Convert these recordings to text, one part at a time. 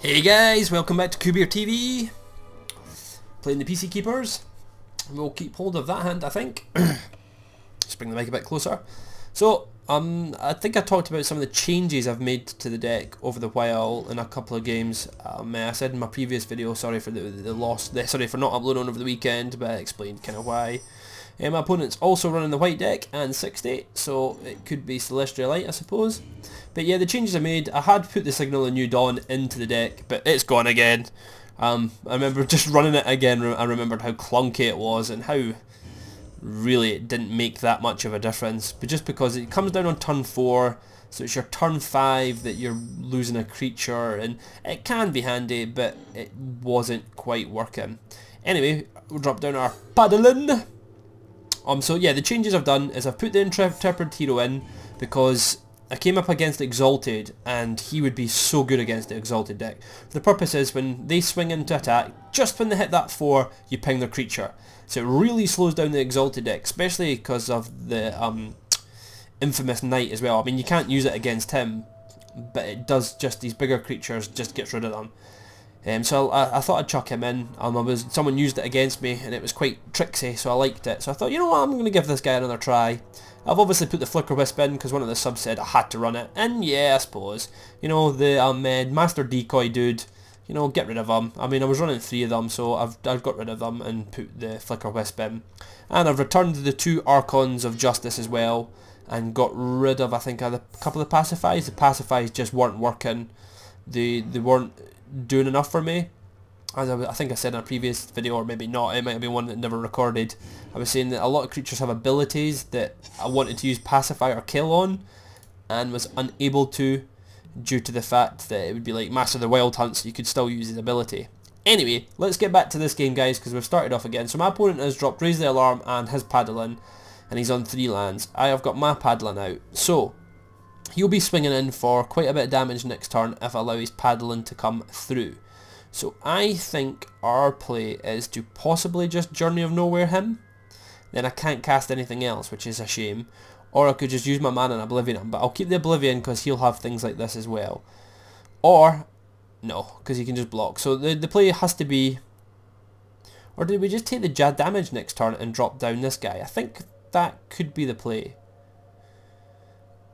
Hey guys, welcome back to Cawbeertv. Playing the Peacekeepers. We'll keep hold of that hand, I think. Just bring the mic a bit closer. So, I think I talked about some of the changes I've made to the deck over the while in a couple of games. I said in my previous video, sorry for the loss, sorry for not uploading over the weekend, but I explained kind of why. My opponent's also running the white deck and 60, so it could be Celestial Light, I suppose. But yeah, the changes I made, I had put the Signal of New Dawn into the deck, but it's gone again. I remember just running it again, I remembered how clunky it was and how really it didn't make that much of a difference. But just because it comes down on turn 4, so it's your turn 5 that you're losing a creature, and it can be handy, but it wasn't quite working. Anyway, we'll drop down our Paddling. So yeah, the changes I've done is I've put the Intrepid Hero in because I came up against Exalted and he would be so good against the Exalted deck. The purpose is when they swing into attack, just when they hit that 4, you ping their creature. So it really slows down the Exalted deck, especially because of the infamous Knight as well. I mean, you can't use it against him, but it does just these bigger creatures, just gets rid of them. So I thought I'd chuck him in. Someone used it against me and it was quite tricksy, so I liked it. So I thought, you know what, I'm going to give this guy another try. I've obviously put the Flicker Wisp in because one of the subs said I had to run it. And yeah, I suppose. You know, the Master Decoy dude, you know, get rid of him. I mean, I was running 3 of them, so I've got rid of them and put the Flicker Wisp in. And I've returned the 2 Archons of Justice as well and got rid of, I think, a couple of Pacifies. The Pacifies just weren't working. They weren't doing enough for me. As I think I said in a previous video, or maybe not, it might have been one that never recorded. I was saying that a lot of creatures have abilities that I wanted to use Pacify or Kill on and was unable to due to the fact that it would be like Master of the Wild Hunt, so you could still use his ability. Anyway, let's get back to this game, guys, because we've started off again. So my opponent has dropped Raise the Alarm and his Paddling, and he's on 3 lands. I have got my Paddling out, so he'll be swinging in for quite a bit of damage next turn if I allow his Paddling to come through. So I think our play is to possibly just Journey of Nowhere him. Then I can't cast anything else, which is a shame. Or I could just use my mana and Oblivion him, but I'll keep the Oblivion because he'll have things like this as well. Or, no, because he can just block. So the play has to be... Or did we just take the Jad damage next turn and drop down this guy? I think that could be the play.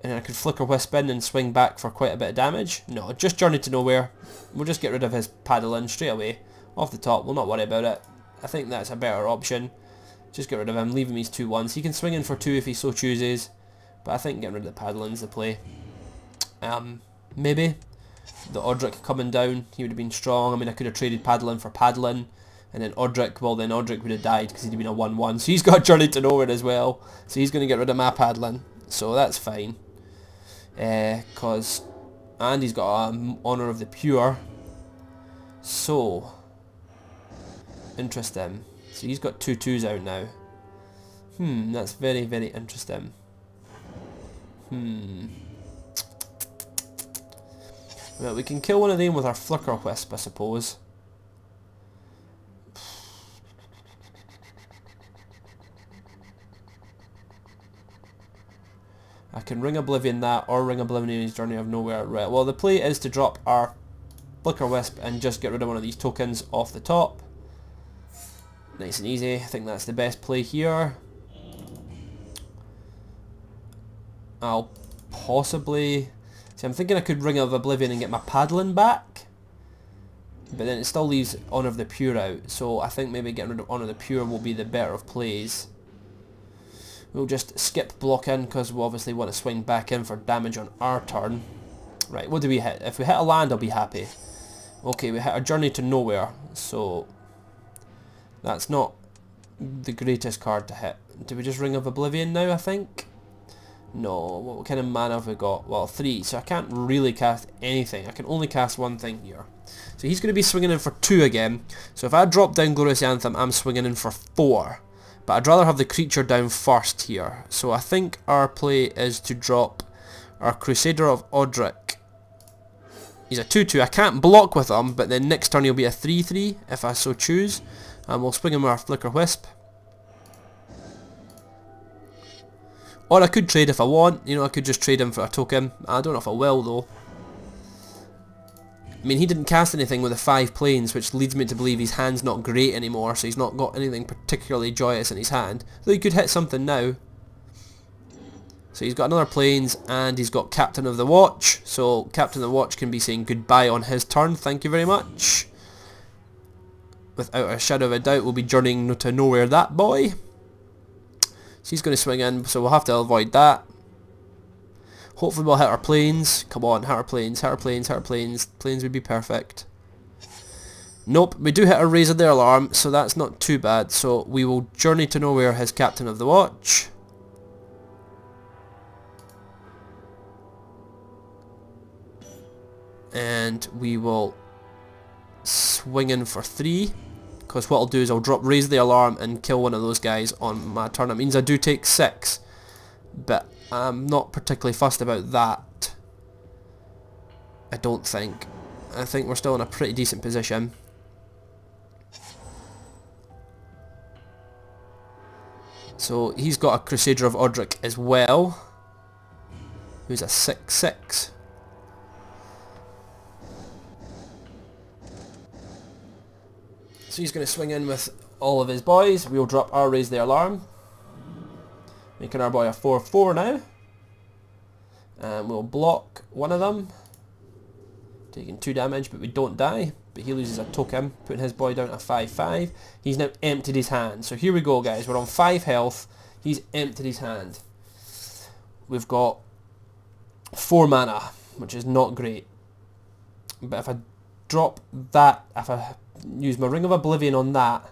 And then I could Flicker Wisp in and swing back for quite a bit of damage. No, just Journey to Nowhere. We'll just get rid of his Paddling straight away. Off the top, we'll not worry about it. I think that's a better option. Just get rid of him, leave him his 2/1s. He can swing in for 2 if he so chooses. But I think getting rid of the Paddling's the play. Maybe. The Odric coming down, he would have been strong. I mean, I could have traded Paddling for Paddling. And then Odric, well then Odric would have died because he'd been a 1/1. So he's got Journey to Nowhere as well. So he's going to get rid of my Paddling. So that's fine. And he's got Honour of the Pure, so interesting. So he's got 2/2s out now. That's very, very interesting. Well, we can kill one of them with our Flicker Wisp, I suppose. I can Ring Oblivion that, or Ring Oblivion his Journey of Nowhere. Right, well the play is to drop our Flicker Wisp and just get rid of one of these tokens off the top. Nice and easy, I think that's the best play here. I'll possibly... See, I'm thinking I could Ring of Oblivion and get my Paddling back. But then it still leaves Honour of the Pure out, so I think maybe getting rid of Honour of the Pure will be the better of plays. We'll just skip block in because we obviously want to swing back in for damage on our turn. Right, what do we hit? If we hit a land, I'll be happy. Okay, we hit a Journey to Nowhere, so that's not the greatest card to hit. Do we just Ring of Oblivion now, I think? No, what kind of mana have we got? Well, 3, so I can't really cast anything. I can only cast one thing here. So he's going to be swinging in for 2 again. So if I drop down Glorious Anthem, I'm swinging in for 4. But I'd rather have the creature down first here. So I think our play is to drop our Crusader of Odric. He's a 2/2. I can't block with him, but then next turn he'll be a 3/3 if I so choose. And we'll swing him with our Flicker Wisp. Or I could trade if I want. You know, I could just trade him for a token. I don't know if I will though. I mean, he didn't cast anything with the 5 planes, which leads me to believe his hand's not great anymore, so he's not got anything particularly joyous in his hand. Though he could hit something now. So he's got another planes, and he's got Captain of the Watch. So Captain of the Watch can be saying goodbye on his turn, thank you very much. Without a shadow of a doubt, we'll be journeying to nowhere, that boy. So he's going to swing in, so we'll have to avoid that. Hopefully we'll hit our planes. Come on, hit our planes, hit our planes, hit our planes. Planes would be perfect. Nope, we do hit a raise of the alarm, so that's not too bad. So we will journey to nowhere his Captain of the Watch. And we will swing in for 3. Because what I'll do is I'll raise the alarm and kill one of those guys on my turn. It means I do take 6. But I'm not particularly fussed about that. I don't think. I think we're still in a pretty decent position. So he's got a Crusader of Odric as well, who's a 6/6. So he's going to swing in with all of his boys. We'll drop our raise the alarm, making our boy a 4/4 now. And we'll block one of them, taking 2 damage, but we don't die. But he loses a token, putting his boy down to 5/5. He's now emptied his hand. So here we go, guys. We're on 5 health. He's emptied his hand. We've got 4 mana, which is not great. But if I drop that, if I use my Ring of Oblivion on that,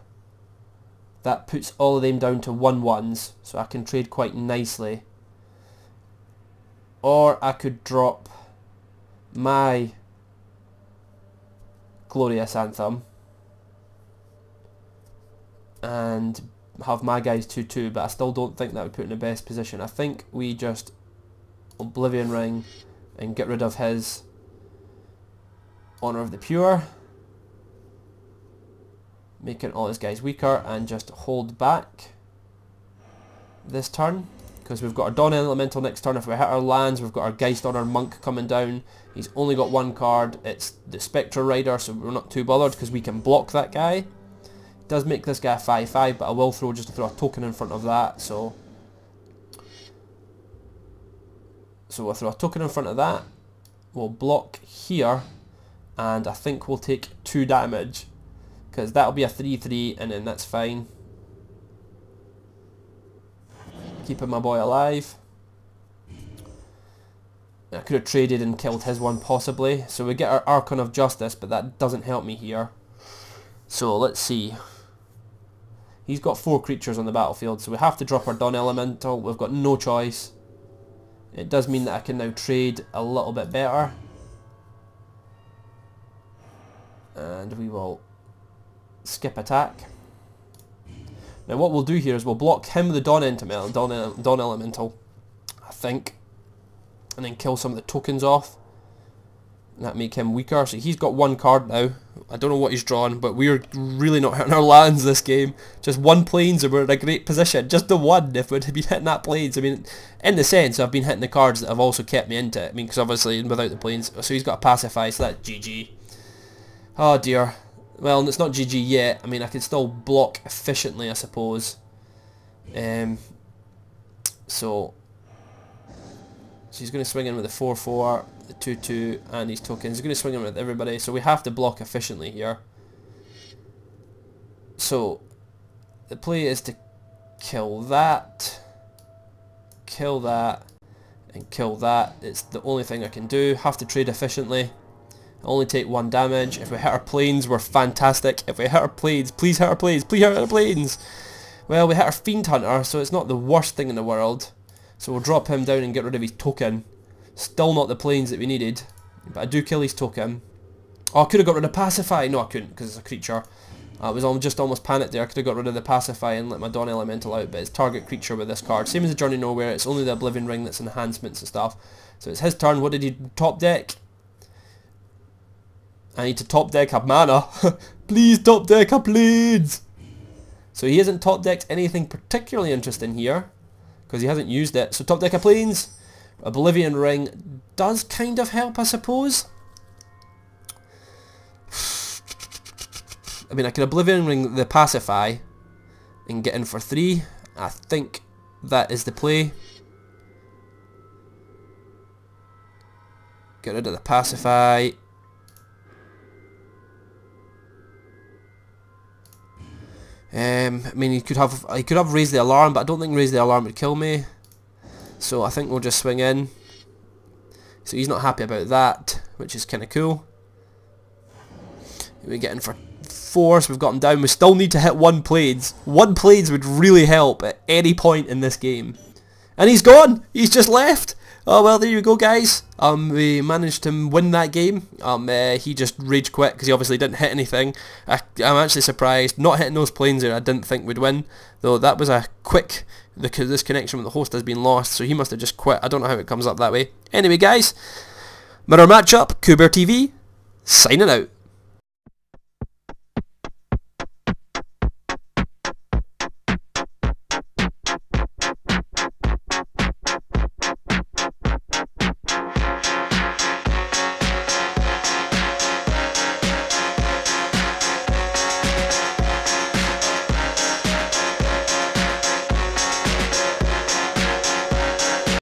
that puts all of them down to 1/1s, so I can trade quite nicely. Or I could drop my Glorious Anthem and have my guys 2/2, but I still don't think that would put in the best position. I think we just Oblivion Ring and get rid of his Honor of the Pure, making all his guys weaker, and just hold back this turn, because we've got our Dawn Elemental next turn. If we hit our lands, we've got our Geist on our Monk coming down. He's only got 1 card, it's the Spectre Rider, so we're not too bothered because we can block that guy. It does make this guy 5/5, but I will throw a token in front of that, so we'll throw a token in front of that. We'll block here, and I think we'll take 2 damage, because that'll be a 3/3, and then that's fine. Keeping my boy alive. I could have traded and killed his one possibly. So we get our Archon of Justice, but that doesn't help me here. So let's see. He's got 4 creatures on the battlefield, so we have to drop our Dawn Elemental. We've got no choice. It does mean that I can now trade a little bit better. And we will skip attack. Now what we'll do here is we'll block him with the Dawn Elemental, I think, and then kill some of the tokens off, and that make him weaker. So he's got 1 card now. I don't know what he's drawn, but we're really not hitting our lands this game. Just 1 planes and we're in a great position. Just the 1 if we'd been hitting that planes. I mean, in the sense I've been hitting the cards that have also kept me into it. I mean, because obviously without the planes. So he's got a Pacify, so that's GG. Oh dear. Well, it's not GG yet. I mean, I can still block efficiently, I suppose. So he's going to swing in with the 4/4, the 2/2, and his tokens. He's going to swing in with everybody, so we have to block efficiently here. So the play is to kill that, and kill that. It's the only thing I can do. Have to trade efficiently. Only take 1 damage. If we hit our planes, we're fantastic. If we hit our planes, please hit our planes, please hit our planes. Well, we hit our Fiend Hunter, so it's not the worst thing in the world. So we'll drop him down and get rid of his token. Still not the planes that we needed, but I do kill his token. Oh, I could have got rid of Pacify. No, I couldn't, because it's a creature. I was just almost panicked there. I could have got rid of the Pacify and let my Dawn Elemental out, but it's target creature with this card. Same as the Journey Nowhere, it's only the Oblivion Ring that's enhancements and stuff. So it's his turn. What did he top deck? I need to top deck a mana. Please top deck a planes. So he hasn't top decked anything particularly interesting here, because he hasn't used it. So top deck a planes. Oblivion Ring does kind of help, I suppose. I mean, I could Oblivion Ring the Pacify and get in for 3. I think that is the play. Get rid of the Pacify. I mean, he could have raised the alarm, but I don't think raise the alarm would kill me. So I think we'll just swing in. So he's not happy about that, which is kind of cool. We get in for 4, so we've got him down. We still need to hit 1 Plaids. 1 Plaids would really help at any point in this game. And he's gone! He's just left! Oh well, there you go, guys. We managed to win that game. He just rage quit because he obviously didn't hit anything. I'm actually surprised. Not hitting those planes there, I didn't think we'd win. Though that was a quick... This connection with the host has been lost, so he must have just quit. I don't know how it comes up that way. Anyway, guys, mirror matchup, Cawbeertv, signing out.